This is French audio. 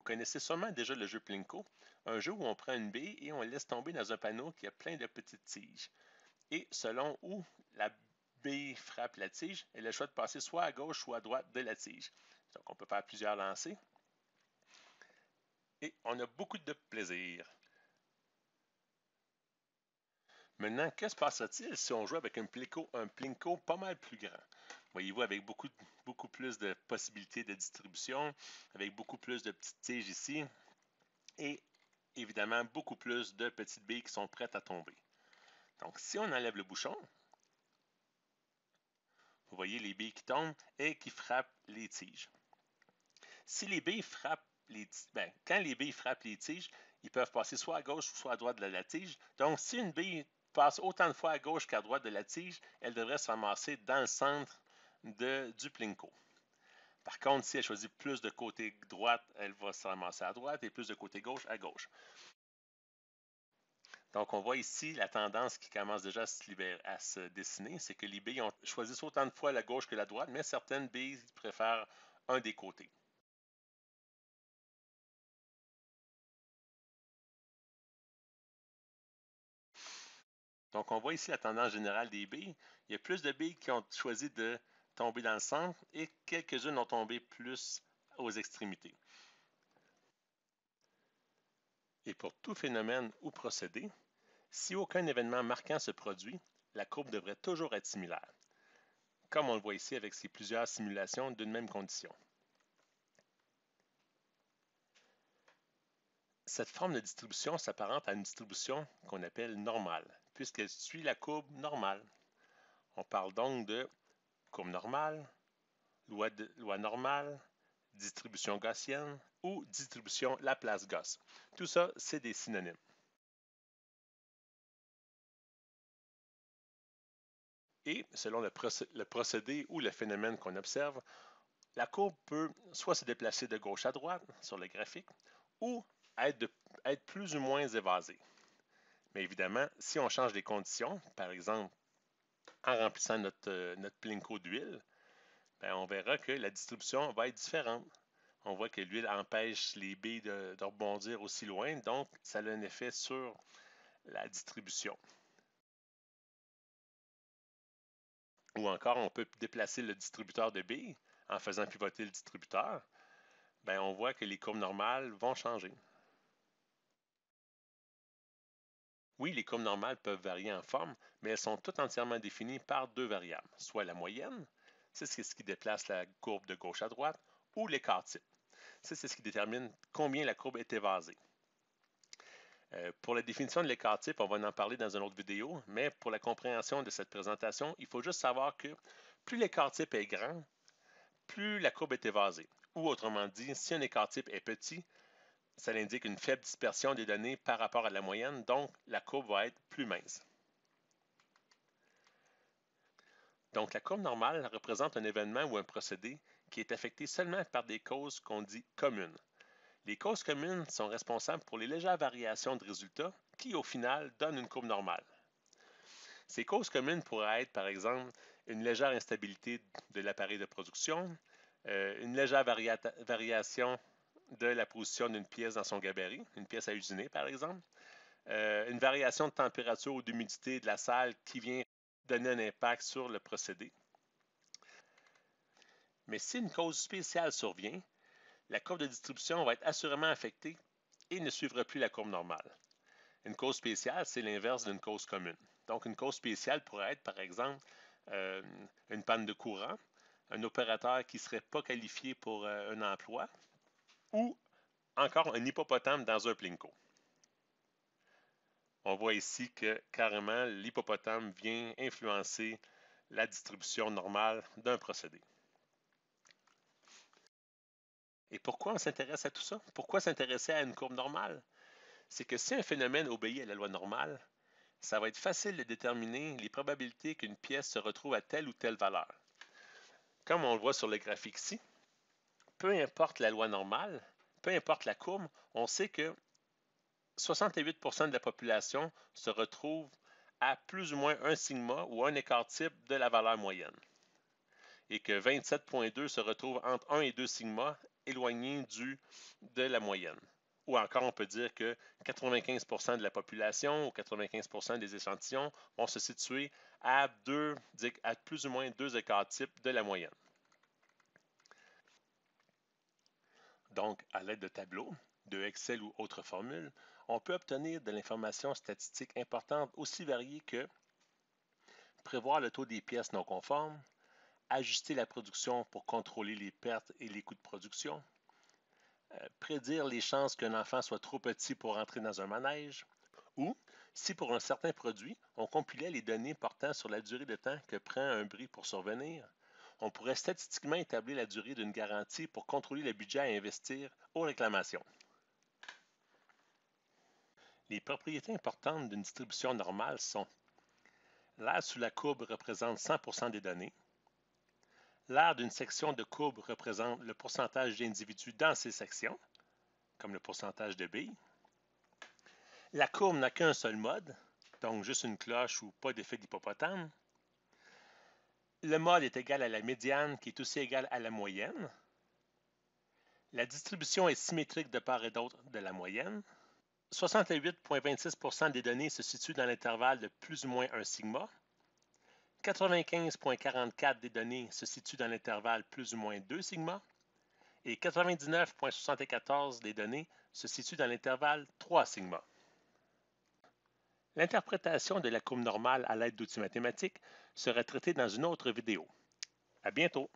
Vous connaissez sûrement déjà le jeu Plinko, un jeu où on prend une bille et on la laisse tomber dans un panneau qui a plein de petites tiges. Et selon où la bille frappe la tige, elle a le choix de passer soit à gauche ou à droite de la tige. Donc on peut faire plusieurs lancers. Et on a beaucoup de plaisir. Maintenant, que se passera-t-il si on joue avec un Plinko pas mal plus grand? Voyez-vous, avec beaucoup plus de possibilités de distribution, avec beaucoup plus de petites tiges ici, et évidemment beaucoup plus de petites billes qui sont prêtes à tomber. Donc, si on enlève le bouchon, vous voyez les billes qui tombent et qui frappent les tiges. Si les billes frappent quand les billes frappent les tiges, ils peuvent passer soit à gauche ou soit à droite de la tige. Donc, si une bille passe autant de fois à gauche qu'à droite de la tige, elle devrait se ramasser dans le centre du Plinko. Par contre, si elle choisit plus de côté droite, elle va se ramasser à droite et plus de côté gauche à gauche. Donc, on voit ici la tendance qui commence déjà à se dessiner, c'est que les billes choisissent autant de fois la gauche que la droite, mais certaines billes préfèrent un des côtés. Donc, on voit ici la tendance générale des billes. Il y a plus de billes qui ont choisi de tomber dans le centre et quelques-unes ont tombé plus aux extrémités. Et pour tout phénomène ou procédé, si aucun événement marquant se produit, la courbe devrait toujours être similaire, comme on le voit ici avec ces plusieurs simulations d'une même condition. Cette forme de distribution s'apparente à une distribution qu'on appelle normale, puisqu'elle suit la courbe normale. On parle donc de courbe normale, loi normale, distribution gaussienne ou distribution Laplace-Gauss. Tout ça, c'est des synonymes. Et selon le procédé ou le phénomène qu'on observe, la courbe peut soit se déplacer de gauche à droite sur le graphique ou être plus ou moins évasée. Mais évidemment, si on change les conditions, par exemple en remplissant notre Plinko d'huile, on verra que la distribution va être différente. On voit que l'huile empêche les billes de rebondir aussi loin, donc ça a un effet sur la distribution. Ou encore, on peut déplacer le distributeur de billes en faisant pivoter le distributeur. On voit que les courbes normales vont changer. Oui, les courbes normales peuvent varier en forme, mais elles sont toutes entièrement définies par deux variables, soit la moyenne, c'est ce qui déplace la courbe de gauche à droite, ou l'écart type. C'est ce qui détermine combien la courbe est évasée. Pour la définition de l'écart type, on va en parler dans une autre vidéo, mais pour la compréhension de cette présentation, il faut juste savoir que plus l'écart type est grand, plus la courbe est évasée. Ou autrement dit, si un écart type est petit, ça indique une faible dispersion des données par rapport à la moyenne, donc la courbe va être plus mince. Donc la courbe normale représente un événement ou un procédé qui est affecté seulement par des causes qu'on dit communes. Les causes communes sont responsables pour les légères variations de résultats qui, au final, donnent une courbe normale. Ces causes communes pourraient être, par exemple, une légère instabilité de l'appareil de production, une légère variation de la position d'une pièce dans son gabarit, une pièce à usiner, par exemple, une variation de température ou d'humidité de la salle qui vient donner un impact sur le procédé. Mais si une cause spéciale survient, la courbe de distribution va être assurément affectée et ne suivra plus la courbe normale. Une cause spéciale, c'est l'inverse d'une cause commune. Donc, une cause spéciale pourrait être, par exemple, une panne de courant, un opérateur qui ne serait pas qualifié pour un emploi, ou encore un hippopotame dans un Plinko. On voit ici que carrément l'hippopotame vient influencer la distribution normale d'un procédé. Et pourquoi on s'intéresse à tout ça? Pourquoi s'intéresser à une courbe normale? C'est que si un phénomène obéit à la loi normale, ça va être facile de déterminer les probabilités qu'une pièce se retrouve à telle ou telle valeur. Comme on le voit sur le graphique ici, peu importe la loi normale, peu importe la courbe, on sait que 68% de la population se retrouve à plus ou moins un sigma ou un écart type de la valeur moyenne. Et que 27,2 se retrouve entre 1 et 2 sigma éloigné de la moyenne. Ou encore, on peut dire que 95% de la population ou 95% des échantillons vont se situer à plus ou moins 2 écarts types de la moyenne. Donc, à l'aide de tableaux, de Excel ou autres formules, on peut obtenir de l'information statistique importante aussi variée que prévoir le taux des pièces non conformes, ajuster la production pour contrôler les pertes et les coûts de production, prédire les chances qu'un enfant soit trop petit pour entrer dans un manège, ou si pour un certain produit, on compilait les données portant sur la durée de temps que prend un bris pour survenir, on pourrait statistiquement établir la durée d'une garantie pour contrôler le budget à investir aux réclamations. Les propriétés importantes d'une distribution normale sont: l'aire sous la courbe représente 100% des données. L'aire d'une section de courbe représente le pourcentage d'individus dans ces sections, comme le pourcentage de billes. La courbe n'a qu'un seul mode, donc juste une cloche ou pas d'effet d'hippopotame. Le mode est égal à la médiane, qui est aussi égale à la moyenne. La distribution est symétrique de part et d'autre de la moyenne. 68,26% des données se situent dans l'intervalle de plus ou moins 1 sigma. 95,44 des données se situent dans l'intervalle plus ou moins 2 sigma et 99,74 des données se situent dans l'intervalle 3 sigma. L'interprétation de la courbe normale à l'aide d'outils mathématiques sera traitée dans une autre vidéo. À bientôt!